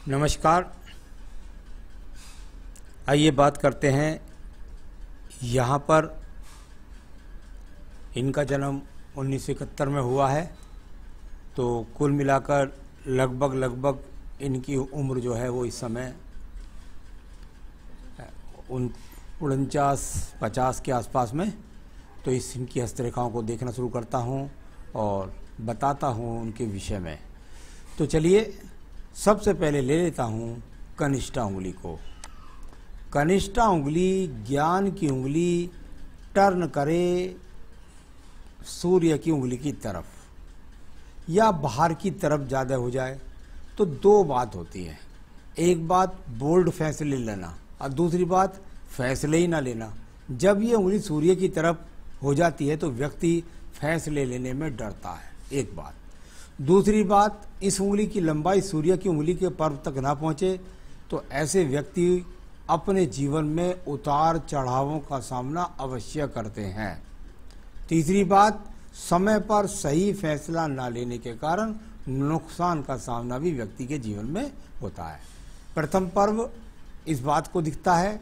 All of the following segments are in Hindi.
नमस्कार। आइए बात करते हैं। यहाँ पर इनका जन्म 1971 में हुआ है, तो कुल मिलाकर लगभग इनकी उम्र जो है वो इस समय 49-50 के आसपास में। तो इनकी हस्तरेखाओं को देखना शुरू करता हूँ और बताता हूँ उनके विषय में। तो चलिए सबसे पहले ले लेता हूँ कनिष्ठा उंगली को। कनिष्ठा उंगली ज्ञान की उंगली टर्न करे सूर्य की उंगली की तरफ या बाहर की तरफ ज़्यादा हो जाए तो दो बात होती है। एक बात बोल्ड फैसले लेना और दूसरी बात फैसले ही ना लेना। जब ये उंगली सूर्य की तरफ हो जाती है तो व्यक्ति फैसले लेने में डरता है, एक बात। दूसरी बात, इस उंगली की लंबाई सूर्य की उंगली के पर्व तक ना पहुंचे तो ऐसे व्यक्ति अपने जीवन में उतार चढ़ावों का सामना अवश्य करते हैं। तीसरी बात, समय पर सही फैसला ना लेने के कारण नुकसान का सामना भी व्यक्ति के जीवन में होता है। प्रथम पर्व इस बात को दिखता है।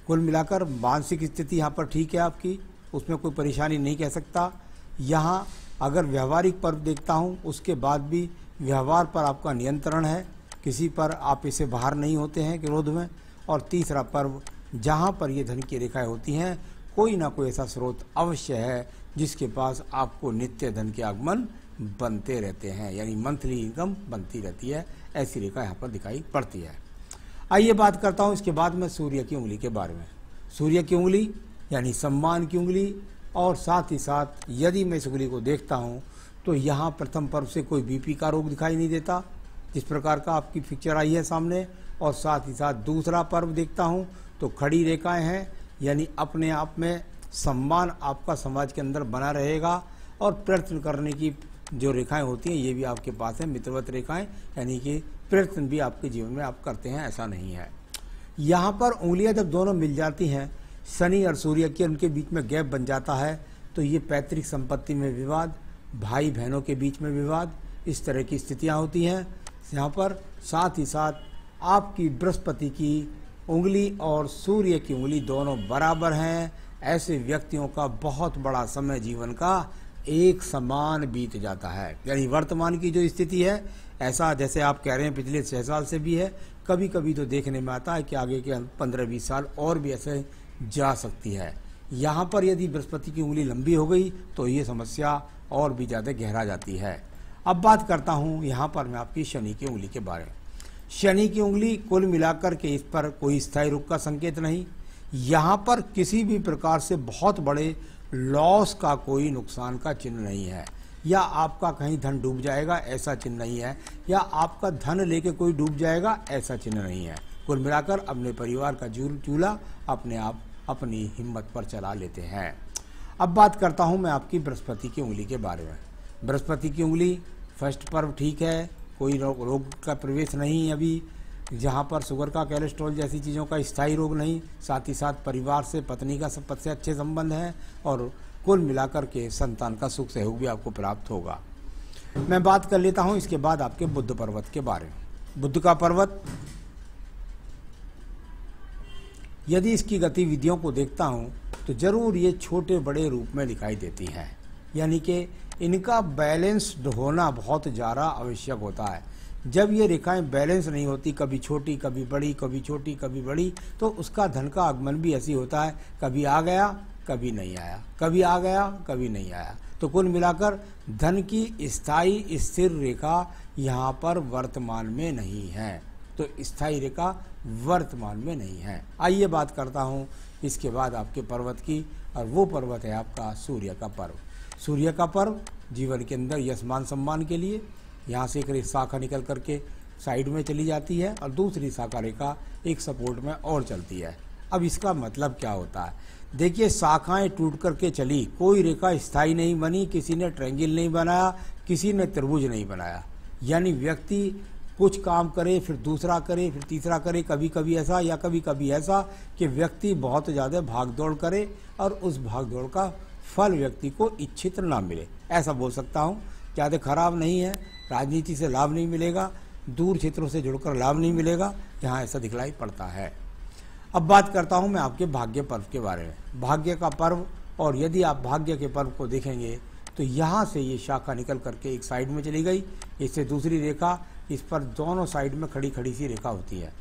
कुल मिलाकर मानसिक स्थिति यहाँ पर ठीक है आपकी, उसमें कोई परेशानी नहीं कह सकता। यहाँ अगर व्यवहारिक पर्व देखता हूँ उसके बाद भी व्यवहार पर आपका नियंत्रण है, किसी पर आप इसे बाहर नहीं होते हैं क्रोध में। और तीसरा पर्व जहाँ पर ये धन की रेखाएं होती हैं, कोई ना कोई ऐसा स्रोत अवश्य है जिसके पास आपको नित्य धन के आगमन बनते रहते हैं, यानी मंथली इनकम बनती रहती है। ऐसी रेखा यहाँ पर दिखाई पड़ती है। आइए बात करता हूँ इसके बाद में सूर्य की उंगली के बारे में। सूर्य की उंगली यानी सम्मान की उंगली, और साथ ही साथ यदि मैं इस उंगली को देखता हूँ तो यहाँ प्रथम पर्व से कोई बीपी का रोग दिखाई नहीं देता, जिस प्रकार का आपकी पिक्चर आई है सामने। और साथ ही साथ दूसरा पर्व देखता हूँ तो खड़ी रेखाएं हैं, यानी अपने आप में सम्मान आपका समाज के अंदर बना रहेगा। और प्रयत्न करने की जो रेखाएं होती हैं ये भी आपके पास है, मित्रवत रेखाएं, यानी कि प्रयत्न भी आपके जीवन में आप करते हैं, ऐसा नहीं है। यहाँ पर उंगलियाँ जब दोनों मिल जाती हैं, शनि और सूर्य के उनके बीच में गैप बन जाता है, तो ये पैतृक संपत्ति में विवाद, भाई बहनों के बीच में विवाद, इस तरह की स्थितियाँ होती हैं यहाँ पर। साथ ही साथ आपकी बृहस्पति की उंगली और सूर्य की उंगली दोनों बराबर हैं। ऐसे व्यक्तियों का बहुत बड़ा समय जीवन का एक समान बीत जाता है, यानी वर्तमान की जो स्थिति है, ऐसा जैसे आप कह रहे हैं पिछले 6 साल से भी है, कभी कभी तो देखने में आता है कि आगे के 15-20 साल और भी ऐसे जा सकती है। यहाँ पर यदि बृहस्पति की उंगली लंबी हो गई तो ये समस्या और भी ज़्यादा गहरा जाती है। अब बात करता हूँ यहाँ पर मैं आपकी शनि की उंगली के बारे में। शनि की उंगली कुल मिलाकर के इस पर कोई स्थायी रुख का संकेत नहीं। यहाँ पर किसी भी प्रकार से बहुत बड़े लॉस का कोई नुकसान का चिन्ह नहीं है, या आपका कहीं धन डूब जाएगा ऐसा चिन्ह नहीं है, या आपका धन लेके कोई डूब जाएगा ऐसा चिन्ह नहीं है। कुल मिलाकर अपने परिवार का चूल्हा अपने आप अपनी हिम्मत पर चला लेते हैं। अब बात करता हूँ मैं आपकी बृहस्पति की उंगली के बारे में। बृहस्पति की उंगली फर्स्ट पर्व ठीक है, कोई रोग का प्रवेश नहीं अभी, जहाँ पर शुगर का कोलेस्ट्रॉल जैसी चीज़ों का स्थायी रोग नहीं। साथ ही साथ परिवार से पत्नी का सब से अच्छे संबंध हैं, और कुल मिलाकर के संतान का सुख सहयोग भी आपको प्राप्त होगा। मैं बात कर लेता हूँ इसके बाद आपके बुध पर्वत के बारे में। बुध का पर्वत यदि इसकी गतिविधियों को देखता हूँ तो जरूर ये छोटे बड़े रूप में दिखाई देती हैं, यानी कि इनका बैलेंस्ड होना बहुत ज़्यादा आवश्यक होता है। जब ये रेखाएं बैलेंस नहीं होती, कभी छोटी कभी बड़ी, कभी छोटी कभी बड़ी, तो उसका धन का आगमन भी ऐसी होता है, कभी आ गया कभी नहीं आया, कभी आ गया कभी नहीं आया। तो कुल मिलाकर धन की स्थायी स्थिर रेखा यहाँ पर वर्तमान में नहीं है, तो स्थायी रेखा वर्तमान में नहीं है। आइए बात करता हूँ इसके बाद आपके पर्वत की, और वो पर्वत है आपका सूर्य का पर्व। सूर्य का पर्व जीवन के अंदर यश मान सम्मान के लिए, यहाँ से एक शाखा निकल करके साइड में चली जाती है और दूसरी शाखा रेखा एक सपोर्ट में और चलती है। अब इसका मतलब क्या होता है? देखिए, शाखाएं टूट करके चली, कोई रेखा स्थायी नहीं बनी, किसी ने ट्रायंगल नहीं बनाया, किसी ने त्रिभुज नहीं बनाया। यानी व्यक्ति कुछ काम करे, फिर दूसरा करे, फिर तीसरा करे, कभी कभी ऐसा या कभी कभी ऐसा कि व्यक्ति बहुत ज़्यादा भागदौड़ करे और उस भागदौड़ का फल व्यक्ति को इच्छित ना मिले, ऐसा बोल सकता हूँ। ज़्यादा खराब नहीं है, राजनीति से लाभ नहीं मिलेगा, दूर क्षेत्रों से जुड़कर लाभ नहीं मिलेगा, यहाँ ऐसा दिखलाई पड़ता है। अब बात करता हूँ मैं आपके भाग्य पर्व के बारे में। भाग्य का पर्व, और यदि आप भाग्य के पर्व को देखेंगे तो यहाँ से ये शाखा निकल करके एक साइड में चली गई, इससे दूसरी रेखा, इस पर दोनों साइड में खड़ी खड़ी सी रेखा होती है।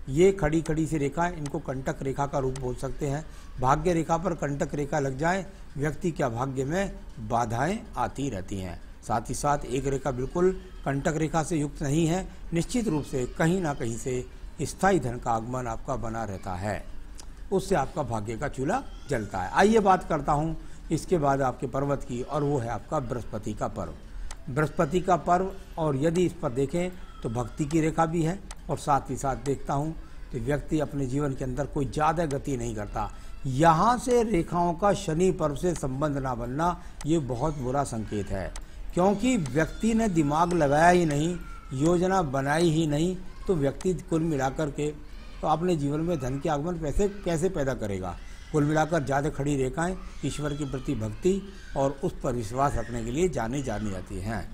ये खड़ी खड़ी सी रेखा, इनको कंटक रेखा का रूप बोल सकते हैं। भाग्य रेखा पर कंटक रेखा लग जाए, व्यक्ति के भाग्य में बाधाएं आती रहती हैं। साथ ही साथ एक रेखा बिल्कुल कंटक रेखा से युक्त नहीं है, निश्चित रूप से कहीं ना कहीं से स्थायी धन का आगमन आपका बना रहता है, उससे आपका भाग्य का चूल्हा जलता है। आइए बात करता हूँ इसके बाद आपके पर्वत की, और वो है आपका बृहस्पति का पर्व। बृहस्पति का पर्व, और यदि इस पर देखें तो भक्ति की रेखा भी है, और साथ ही साथ देखता हूँ तो व्यक्ति अपने जीवन के अंदर कोई ज़्यादा गति नहीं करता। यहाँ से रेखाओं का शनि पर्व से संबंध ना बनना ये बहुत बुरा संकेत है, क्योंकि व्यक्ति ने दिमाग लगाया ही नहीं, योजना बनाई ही नहीं, तो व्यक्ति कुल मिलाकर के तो अपने जीवन में धन के आगमन कैसे पैदा करेगा। कुल मिलाकर ज़्यादा खड़ी रेखाएं ईश्वर के प्रति भक्ति और उस पर विश्वास रखने के लिए जानी जाती हैं।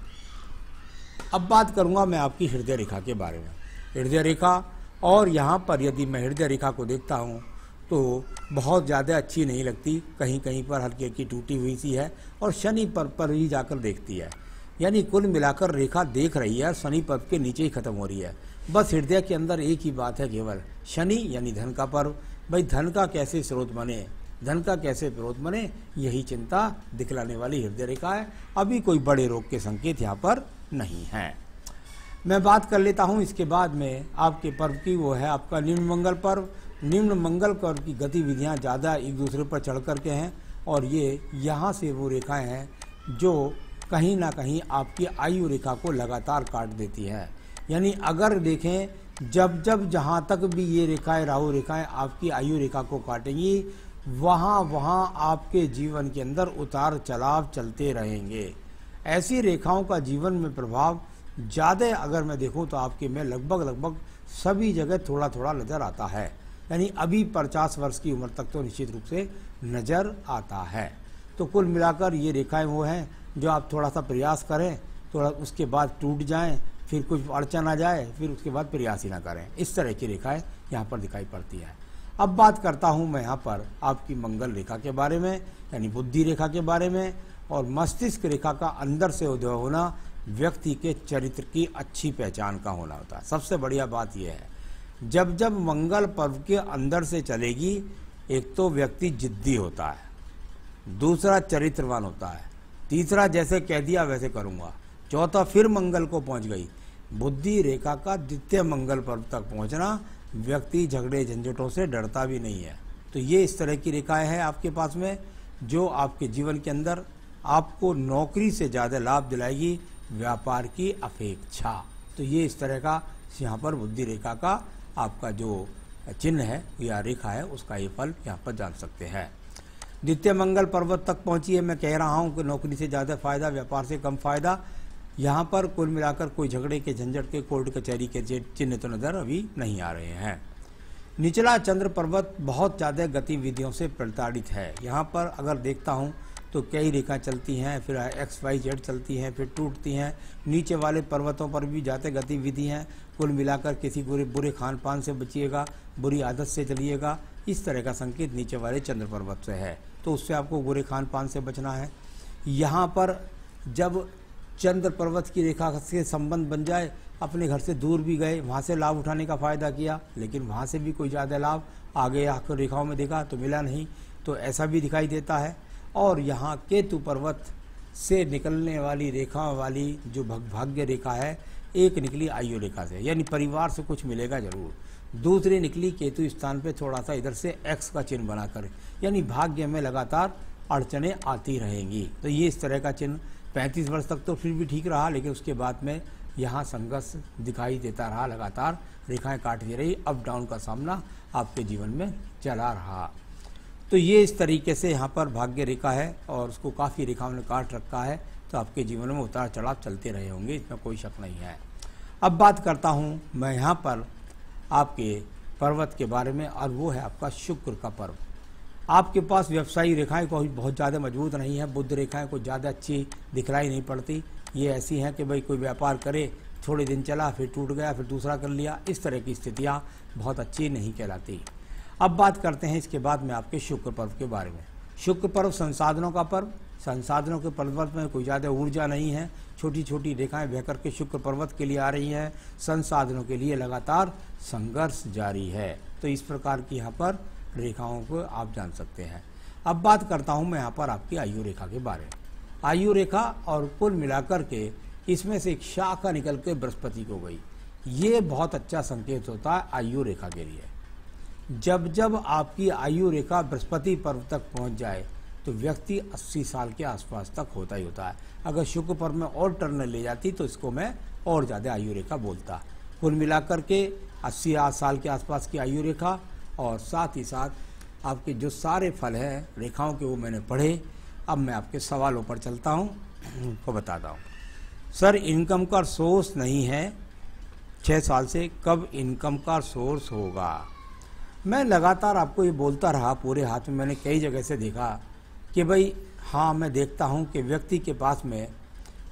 अब बात करूंगा मैं आपकी हृदय रेखा के बारे में। हृदय रेखा, और यहाँ पर यदि मैं हृदय रेखा को देखता हूँ तो बहुत ज़्यादा अच्छी नहीं लगती, कहीं कहीं पर हल्की हल्की टूटी हुई सी है, और शनि पर ही जाकर देखती है। यानी कुल मिलाकर रेखा देख रही है, शनि पर्व के नीचे ही खत्म हो रही है। बस हृदय के अंदर एक ही बात है केवल, शनि यानी धन का पर्व। भाई धन का कैसे स्रोत बने, धन का कैसे स्रोत बने, यही चिंता दिखलाने वाली हृदय रेखा है। अभी कोई बड़े रोग के संकेत यहाँ पर नहीं है। मैं बात कर लेता हूँ इसके बाद में आपके पर्व की, वो है आपका निम्न मंगल पर्व। निम्न मंगल पर्व की गतिविधियाँ ज़्यादा एक दूसरे पर चढ़ करके हैं, और ये यहाँ से वो रेखाएं हैं जो कहीं ना कहीं आपकी आयु रेखा को लगातार काट देती है। यानी अगर देखें जब जब जहाँ तक भी ये रेखाएं, राहु रेखाएं आपकी आयु रेखा को काटेंगी, वहाँ आपके जीवन के अंदर उतार चढ़ाव चलते रहेंगे। ऐसी रेखाओं का जीवन में प्रभाव ज़्यादा अगर मैं देखूं तो आपके में लगभग सभी जगह थोड़ा थोड़ा नज़र आता है। यानी अभी 50 वर्ष की उम्र तक तो निश्चित रूप से नज़र आता है। तो कुल मिलाकर ये रेखाएं वो हैं जो आप थोड़ा सा प्रयास करें, थोड़ा उसके बाद टूट जाएं, फिर कुछ अड़चन आ जाए, फिर उसके बाद प्रयास ही ना करें। इस तरह की रेखाएं यहाँ पर दिखाई पड़ती है। अब बात करता हूँ मैं यहाँ पर आपकी मंगल रेखा के बारे में, यानी बुद्धि रेखा के बारे में। और मस्तिष्क रेखा का अंदर से उदय होना व्यक्ति के चरित्र की अच्छी पहचान का होना होता है। सबसे बढ़िया बात यह है, जब जब मंगल पर्व के अंदर से चलेगी, एक तो व्यक्ति जिद्दी होता है, दूसरा चरित्रवान होता है, तीसरा जैसे कह दिया वैसे करूँगा, चौथा फिर मंगल को पहुँच गई। बुद्धि रेखा का द्वितीय मंगल पर्व तक पहुँचना, व्यक्ति झगड़े झंझटों से डरता भी नहीं है। तो ये इस तरह की रेखाएं हैं आपके पास में, जो आपके जीवन के अंदर आपको नौकरी से ज़्यादा लाभ दिलाएगी व्यापार की अपेक्षा। तो ये इस तरह का यहाँ पर बुद्धि रेखा का आपका जो चिन्ह है या रेखा है, उसका ये फल यहाँ पर जान सकते हैं। द्वितीय मंगल पर्वत तक पहुँची है। मैं कह रहा हूँ कि नौकरी से ज़्यादा फायदा, व्यापार से कम फायदा। यहाँ पर कुल मिलाकर कोई झगड़े के झंझट के कोर्ट कचहरी के चिन्ह तो नज़र अभी नहीं आ रहे हैं। निचला चंद्र पर्वत बहुत ज़्यादा गतिविधियों से प्रताड़ित है। यहाँ पर अगर देखता हूँ तो कई रेखा चलती हैं, फिर XYZ चलती हैं, फिर टूटती हैं। नीचे वाले पर्वतों पर भी ज़्यादा गतिविधि हैं। कुल मिलाकर किसी बुरे खान पान से बचिएगा, बुरी आदत से चलिएगा, इस तरह का संकेत नीचे वाले चंद्र पर्वत से है। तो उससे आपको बुरे खान पान से बचना है। यहाँ पर जब चंद्र पर्वत की रेखा से संबंध बन जाए, अपने घर से दूर भी गए, वहाँ से लाभ उठाने का फ़ायदा किया, लेकिन वहाँ से भी कोई ज़्यादा लाभ आगे आकर रेखाओं में देखा तो मिला नहीं, तो ऐसा भी दिखाई देता है। और यहाँ केतु पर्वत से निकलने वाली रेखा वाली जो भाग्य रेखा है, एक निकली आयु रेखा से, यानी परिवार से कुछ मिलेगा जरूर। दूसरी निकली केतु स्थान पे थोड़ा सा इधर से X का चिन्ह बनाकर, यानी भाग्य में लगातार अड़चने आती रहेंगी। तो ये इस तरह का चिन्ह 35 वर्ष तक तो फिर भी ठीक रहा, लेकिन उसके बाद में यहाँ संघर्ष दिखाई देता रहा, लगातार रेखाएं काटती रही, अप डाउन का सामना आपके जीवन में चला रहा। तो ये इस तरीके से यहाँ पर भाग्य रेखा है, और उसको काफ़ी रेखाओं ने काट रखा है। तो आपके जीवन में उतार चढ़ाव चलते रहे होंगे, इसमें कोई शक नहीं है। अब बात करता हूँ मैं यहाँ पर आपके पर्वत के बारे में, और वो है आपका शुक्र का पर्व। आपके पास व्यवसायी रेखाएं कोई बहुत ज़्यादा मजबूत नहीं है, बुद्ध रेखाएं कोई ज़्यादा अच्छी दिखलाई नहीं पड़ती। ये ऐसी हैं कि भाई कोई व्यापार करे थोड़े दिन चला, फिर टूट गया, फिर दूसरा कर लिया। इस तरह की स्थितियाँ बहुत अच्छी नहीं कहलाती। अब बात करते हैं इसके बाद में आपके शुक्र पर्व के बारे में। शुक्र पर्व संसाधनों का पर्व। संसाधनों के पर्वत में कोई ज़्यादा ऊर्जा नहीं है, छोटी छोटी रेखाएं बह करके शुक्र पर्वत के लिए आ रही हैं। संसाधनों के लिए लगातार संघर्ष जारी है। तो इस प्रकार की यहाँ पर रेखाओं को आप जान सकते हैं। अब बात करता हूँ मैं यहाँ पर आपकी आयु रेखा के बारे में। आयु रेखा और कुल मिलाकर के इसमें से एक शाखा निकल के बृहस्पति को गई। ये बहुत अच्छा संकेत होता है आयु रेखा के लिए। जब जब आपकी आयु रेखा बृहस्पति पर्व तक पहुंच जाए तो व्यक्ति 80 साल के आसपास तक होता ही होता है। अगर शुक्र पर्व में और टर्न ले जाती तो इसको मैं और ज़्यादा आयु रेखा बोलता। कुल मिलाकर के 80 साल के आसपास की आयु रेखा और साथ ही साथ आपके जो सारे फल हैं रेखाओं के वो मैंने पढ़े। अब मैं आपके सवालों पर चलता हूँ, उनको बताता हूँ। सर, इनकम का सोर्स नहीं है 6 साल से, कब इनकम का सोर्स होगा? मैं लगातार आपको ये बोलता रहा, पूरे हाथ में मैंने कई जगह से देखा कि भाई हाँ, मैं देखता हूँ कि व्यक्ति के पास में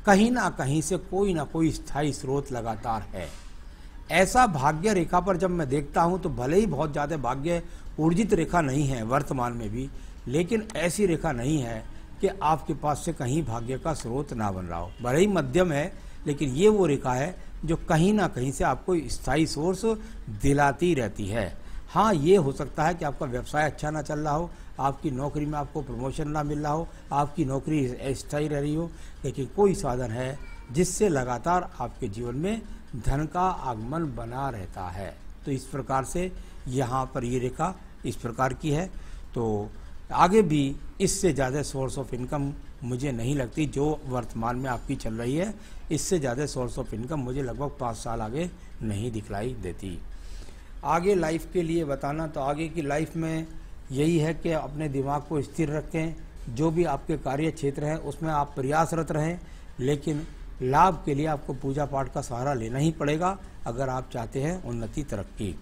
कहीं ना कहीं से कोई ना कोई स्थायी स्रोत लगातार है। ऐसा भाग्य रेखा पर जब मैं देखता हूँ तो भले ही बहुत ज़्यादा भाग्य ऊर्जित रेखा नहीं है वर्तमान में भी, लेकिन ऐसी रेखा नहीं है कि आपके पास से कहीं भाग्य का स्रोत ना बन रहा हो। भले ही मध्यम है, लेकिन ये वो रेखा है जो कहीं ना कहीं से आपको स्थायी सोर्स दिलाती रहती है। हाँ, ये हो सकता है कि आपका व्यवसाय अच्छा ना चल रहा हो, आपकी नौकरी में आपको प्रमोशन ना मिल रहा हो, आपकी नौकरी अस्थायी रह रही हो, लेकिन कोई साधन है जिससे लगातार आपके जीवन में धन का आगमन बना रहता है। तो इस प्रकार से यहाँ पर ये रेखा इस प्रकार की है। तो आगे भी इससे ज़्यादा सोर्स ऑफ इनकम मुझे नहीं लगती जो वर्तमान में आपकी चल रही है। इससे ज़्यादा सोर्स ऑफ इनकम मुझे लगभग 5 साल आगे नहीं दिखलाई देती। आगे लाइफ के लिए बताना तो आगे की लाइफ में यही है कि अपने दिमाग को स्थिर रखें। जो भी आपके कार्य क्षेत्र है उसमें आप प्रयासरत रहें, लेकिन लाभ के लिए आपको पूजा पाठ का सहारा लेना ही पड़ेगा अगर आप चाहते हैं उन्नति तरक्की।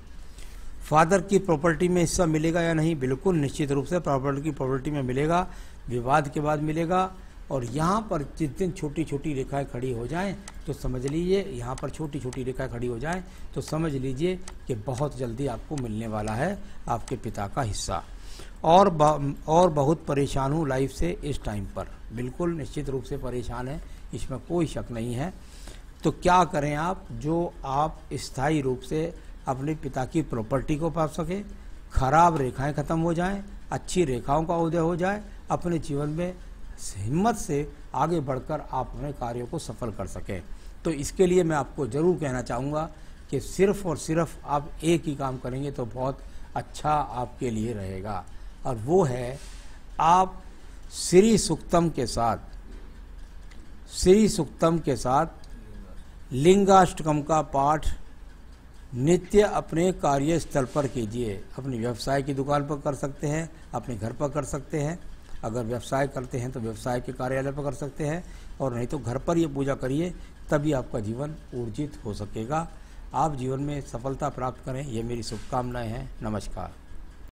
फादर की प्रॉपर्टी में हिस्सा मिलेगा या नहीं? बिल्कुल निश्चित रूप से प्रॉपर्टी में मिलेगा, विवाद के बाद मिलेगा। और यहाँ पर जिस दिन छोटी छोटी रेखाएं खड़ी हो जाएं तो समझ लीजिए, यहाँ पर छोटी छोटी रेखाएं खड़ी हो जाएं तो समझ लीजिए कि बहुत जल्दी आपको मिलने वाला है आपके पिता का हिस्सा। और बहुत परेशान हूँ लाइफ से इस टाइम पर। बिल्कुल निश्चित रूप से परेशान है, इसमें कोई शक नहीं है। तो क्या करें आप, जो आप स्थायी रूप से अपने पिता की प्रॉपर्टी को पा सके, खराब रेखाएं खत्म हो जाएं, अच्छी रेखाओं का उदय हो जाए, अपने जीवन में हिम्मत से आगे बढ़कर आप अपने कार्यों को सफल कर सकें। तो इसके लिए मैं आपको ज़रूर कहना चाहूँगा कि सिर्फ और सिर्फ आप एक ही काम करेंगे तो बहुत अच्छा आपके लिए रहेगा, और वो है आप श्री सूक्तम के साथ लिंगाष्टकम का पाठ नित्य अपने कार्यस्थल पर कीजिए। अपने व्यवसाय की दुकान पर कर सकते हैं, अपने घर पर कर सकते हैं। अगर व्यवसाय करते हैं तो व्यवसाय के कार्यालय पर कर सकते हैं, और नहीं तो घर पर ये पूजा करिए, तभी आपका जीवन ऊर्जित हो सकेगा। आप जीवन में सफलता प्राप्त करें, ये मेरी शुभकामनाएं हैं। नमस्कार।